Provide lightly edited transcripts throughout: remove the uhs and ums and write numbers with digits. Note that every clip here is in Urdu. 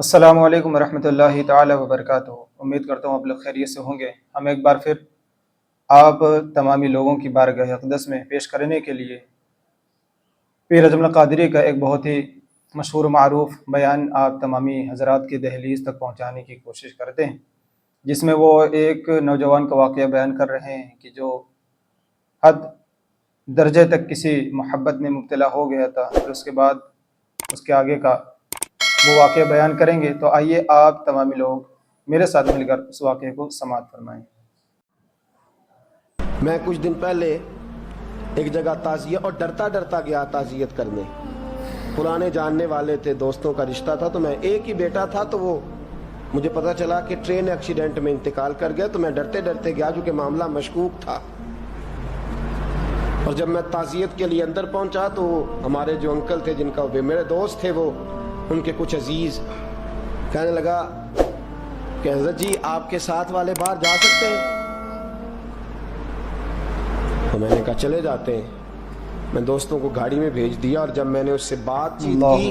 السلام علیکم ورحمۃ اللہ تعالی وبرکاتہ۔ امید کرتا ہوں آپ لوگ خیریت سے ہوں گے۔ ہم ایک بار پھر آپ تمامی لوگوں کی بارگاہ اقدس میں پیش کرنے کے لیے پیر اجمل قادری کا ایک بہت ہی مشہور و معروف بیان آپ تمامی حضرات کی دہلیز تک پہنچانے کی کوشش کرتے ہیں، جس میں وہ ایک نوجوان کا واقعہ بیان کر رہے ہیں کہ جو حد درجے تک کسی محبت میں مبتلا ہو گیا تھا، پھر اس کے بعد اس کے آگے کا وہ واقعہ بیان کریں گے۔ تو آئیے آپ تمامی لوگ میرے ساتھ مل کر اس واقعے کو سماعت فرمائیں۔ میں کچھ دن پہلے ایک جگہ تعزیت اور ڈرتا گیا تعزیت کرنے۔ پرانے جاننے والے تھے، دوستوں کا رشتہ تھا، تو میں ایک ہی بیٹا تھا، تو وہ مجھے پتا چلا کہ ٹرین ایکسیڈنٹ میں انتقال کر گیا، تو میں ڈرتے گیا کیونکہ معاملہ مشکوک تھا۔ اور جب میں تعزیت کے لیے اندر پہنچا تو ہمارے جو انکل تھے، جن کا میرے دوست تھے، وہ ان کے کچھ عزیز کہنے لگا کہ حضرت جی آپ کے ساتھ والے باہر جا سکتے ہیں؟ تو میں نے کہا چلے جاتے ہیں۔ میں دوستوں کو گاڑی میں بھیج دیا، اور جب میں نے اس سے بات چیت کی،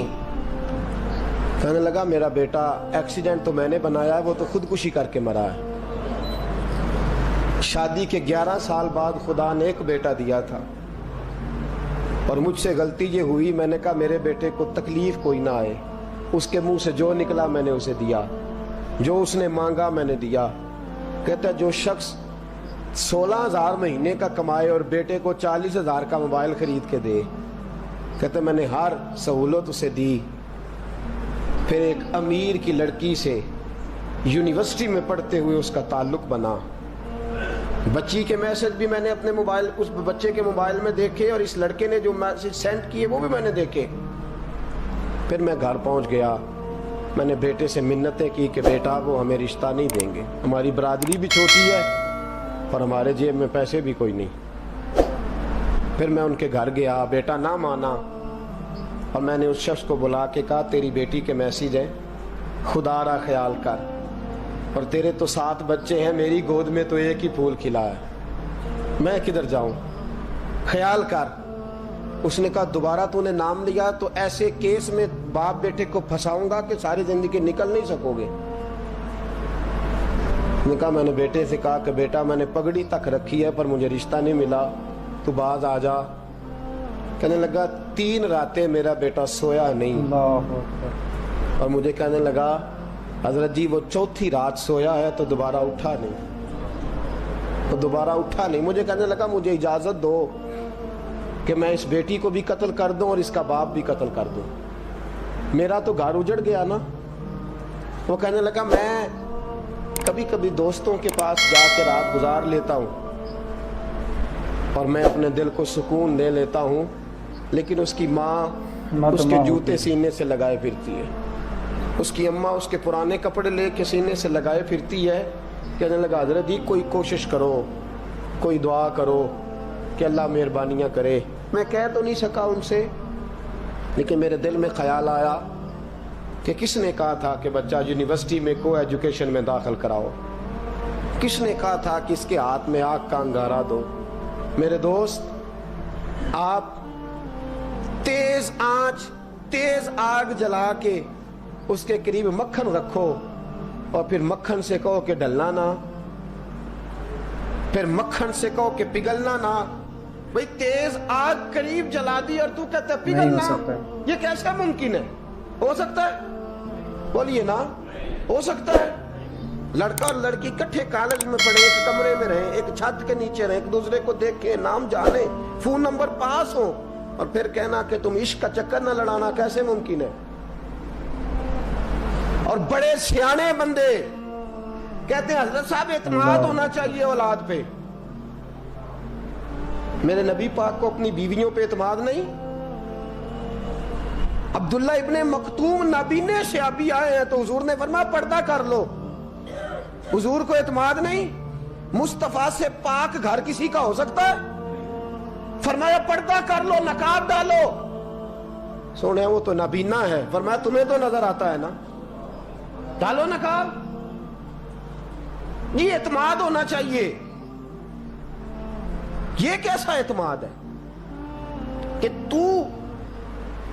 کہنے لگا میرا بیٹا ایکسیڈنٹ تو میں نے بنایا ہے، وہ تو خودکشی کر کے مرا ہے۔ شادی کے 11 سال بعد خدا نے ایک بیٹا دیا تھا، اور مجھ سے غلطی یہ ہوئی، میں نے کہا میرے بیٹے کو تکلیف کوئی نہ آئے۔ اس کے منہ سے جو نکلا میں نے اسے دیا، جو اس نے مانگا میں نے دیا۔ کہتا ہے جو شخص 16,000 مہینے کا کمائے اور بیٹے کو 40,000 کا موبائل خرید کے دے، کہتے میں نے ہر سہولت اسے دی۔ پھر ایک امیر کی لڑکی سے یونیورسٹی میں پڑھتے ہوئے اس کا تعلق بنا۔ بچی کے میسج بھی میں نے اپنے موبائل، اس بچے کے موبائل میں دیکھے، اور اس لڑکے نے جو میسج سینڈ کیے وہ بھی میں نے دیکھے۔ پھر میں گھر پہنچ گیا، میں نے بیٹے سے منتیں کی کہ بیٹا وہ ہمیں رشتہ نہیں دیں گے، ہماری برادری بھی چھوٹی ہے اور ہمارے جیب میں پیسے بھی کوئی نہیں۔ پھر میں ان کے گھر گیا، بیٹا نہ مانا، اور میں نے اس شخص کو بلا کے کہا تیری بیٹی کے میسیج ہیں، خدا را خیال کر، اور تیرے تو 7 بچے ہیں، میری گود میں تو ایک ہی پھول کھلا ہے، میں کدھر جاؤں، خیال کر۔ اس نے کہا دوبارہ تو نے نام لیا تو ایسے کیس میں باپ بیٹے کو پھنساؤں گا کہ ساری زندگی نکل نہیں سکو گے۔ نے کہا میں نے بیٹے سے کہا کہ بیٹا میں نے پگڑی تک رکھی ہے پر مجھے رشتہ نہیں ملا، تو باز آ جا۔ کہنے لگا 3 راتیں میرا بیٹا سویا نہیں، اور مجھے کہنے لگا حضرت جی وہ 4تھی رات سویا ہے تو دوبارہ اٹھا نہیں، مجھے کہنے لگا مجھے اجازت دو کہ میں اس بیٹی کو بھی قتل کر دوں اور اس کا باپ بھی قتل کر دوں، میرا تو گھر اجڑ گیا نا۔ وہ کہنے لگا میں کبھی کبھی دوستوں کے پاس جا کے رات گزار لیتا ہوں اور میں اپنے دل کو سکون دے لیتا ہوں، لیکن اس کی ماں اس کے جوتے سینے سے لگائے پھرتی ہے، اس کی اماں اس کے پرانے کپڑے لے کے سینے سے لگائے پھرتی ہے۔ کہنے لگا حضرت جی کوئی کوشش کرو، کوئی دعا کرو کہ اللہ مہربانیاں کرے۔ میں کہہ تو نہیں سکا ان سے، لیکن میرے دل میں خیال آیا کہ کس نے کہا تھا کہ بچہ یونیورسٹی میں کو ایجوکیشن میں داخل کراؤ، کس نے کہا تھا کہ اس کے ہاتھ میں آگ کا انگارہ دو۔ میرے دوست آپ تیز آنچ، تیز آگ جلا کے اس کے قریب مکھن رکھو، اور پھر مکھن سے کہو کہ ڈلنا نہ، پھر مکھن سے کہو کہ پگھلنا نہ۔ بھئی تیز آگ قریب جلا دی اور تو کہتا ہے پگھلنا، یہ کیسے ممکن ہے؟ ہو سکتا ہے؟ بولیے نا، ہو سکتا ہے؟ لڑکا اور لڑکی کٹھے کالج میں پڑھے، ایک کمرے میں رہیں، ایک چھت کے نیچے رہیں، ایک دوسرے کو دیکھیں، نام جانیں، فون نمبر پاس ہو، اور پھر کہنا کہ تم عشق کا چکر نہ لڑانا، کیسے ممکن ہے؟ اور بڑے سیانے بندے کہتے ہیں حضرت صاحب اعتماد ہونا چاہیے اولاد پہ۔ میرے نبی پاک کو اپنی بیویوں پہ اعتماد نہیں؟ عبداللہ ابن مکتوم نابینے سے ابھی آئے ہیں تو حضور نے فرمایا پردہ کر لو، حضور کو اعتماد نہیں؟ مصطفیٰ سے پاک گھر کسی کا ہو سکتا ہے؟ فرمایا پردہ کر لو، نقاب ڈالو۔ سونے وہ تو نابینا ہے، فرمایا تمہیں تو نظر آتا ہے نا، ڈالو نقاب۔ یہ اعتماد ہونا چاہیے۔ یہ کیسا اعتماد ہے کہ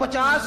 50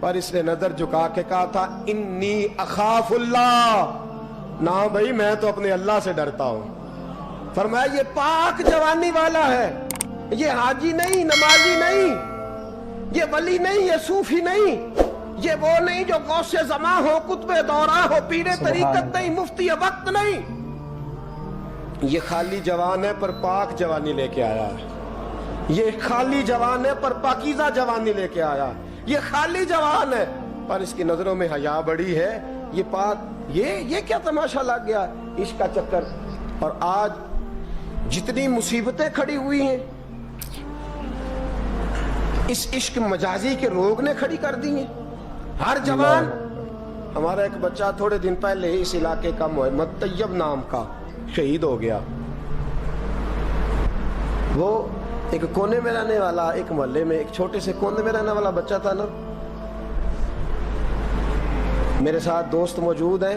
پر اس نے نظر جھکا کے کہا تھا انی اخاف اللہ، نہ بھائی میں تو اپنے اللہ سے ڈرتا ہوں۔ فرمایا یہ پاک جوانی والا ہے، یہ حاجی نہیں، نمازی نہیں، یہ ولی نہیں، یہ صوفی نہیں، یہ وہ نہیں جو غوث زماں ہو، قطب دورہ ہو، پیر طریقت نہیں، مفتی وقت نہیں، یہ خالی جوان ہے پر پاک جوانی لے کے آیا ہے، یہ خالی جوان ہے پر پاکیزہ جوانی لے کے آیا، یہ خالی جوان ہے پر اس کی نظروں میں حیا بڑی ہے، یہ پاک، یہ کیا تماشا لگ گیا عشق کا چکر۔ اور آج جتنی مصیبتیں کھڑی ہوئی ہیں اس عشق مجازی کے روگ نے کھڑی کر دی ہیں۔ ہر جوان، ہمارا ایک بچہ تھوڑے دن پہلے اس علاقے کا محمد طیب نام کا شہید ہو گیا، وہ ایک کونے میں رہنے والا، ایک محلے میں ایک چھوٹے سے کونے میں رہنے والا بچہ تھا نا۔ میرے ساتھ دوست موجود ہیں،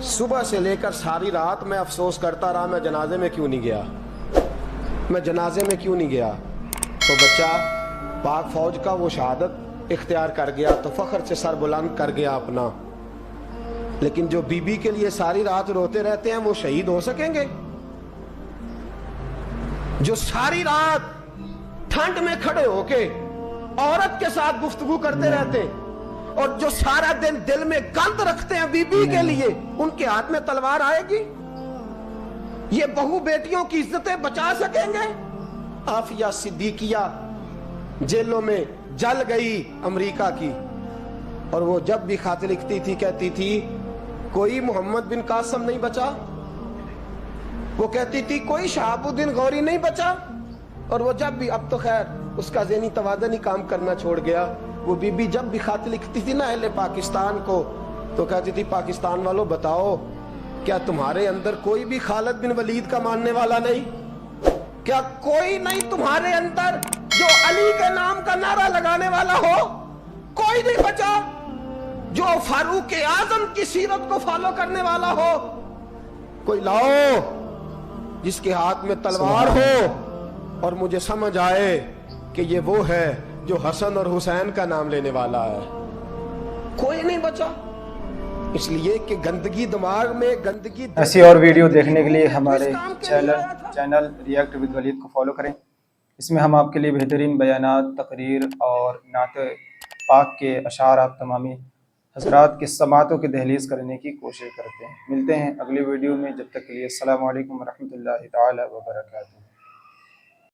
صبح سے لے کر ساری رات میں افسوس کرتا رہا میں جنازے میں کیوں نہیں گیا، میں جنازے میں کیوں نہیں گیا۔ تو بچہ پاک فوج کا وہ شہادت اختیار کر گیا تو فخر سے سر بلند کر گیا اپنا، لیکن جو بی بی کے لیے ساری رات روتے رہتے ہیں وہ شہید ہو سکیں گے؟ جو ساری رات ٹھنڈ میں کھڑے ہو کے عورت کے ساتھ گفتگو کرتے رہتے اور جو سارا دن دل میں گند رکھتے ہیں بی بی کے لیے، ان کے ہاتھ میں تلوار آئے گی؟ یہ بہو بیٹیوں کی عزتیں بچا سکیں گے؟ عافیہ صدیقیہ جیلوں میں جل گئی امریکہ کی، اور وہ جب بھی خط لکھتی تھی کہتی تھی کوئی محمد بن قاسم نہیں بچا، وہ کہتی تھی کوئی شہاب الدین غوری نہیں بچا، اور وہ جب بھی، اب تو خیر اس کا ذہنی توازن ہی کام کرنا چھوڑ گیا، وہ بی بی جب بھی خط لکھتی تھی نا اہل پاکستان کو تو کہتی تھی پاکستان والوں بتاؤ کیا تمہارے اندر کوئی بھی خالد بن ولید کا ماننے والا نہیں؟ کیا کوئی نہیں تمہارے اندر جو علی کے نام کا نعرہ لگانے والا ہو؟ کوئی نہیں بچا جو فاروق اعظم کی سیرت کو فالو کرنے والا ہو؟ کوئی لاؤ جس کے ہاتھ میں تلوار ہو اور مجھے سمجھ آئے کہ یہ وہ ہے جو حسن اور حسین کا نام لینے والا ہے۔ کوئی نہیں بچا، اس لیے کہ گندگی دماغ میں، گندگی۔ ایسی اور ویڈیو دیکھنے کے لیے ہمارے چینل ریئیکٹ ود ولید کو فالو کریں، اس میں ہم آپ کے لیے بہترین بیانات، تقریر اور نعت پاک کے اشعار آپ تمامی حضرات کے سماعتوں کی دہلیز کرنے کی کوشش کرتے ہیں۔ ملتے ہیں اگلی ویڈیو میں، جب تک کے لیے السلام علیکم ورحمۃ اللہ تعالی وبرکاتہ۔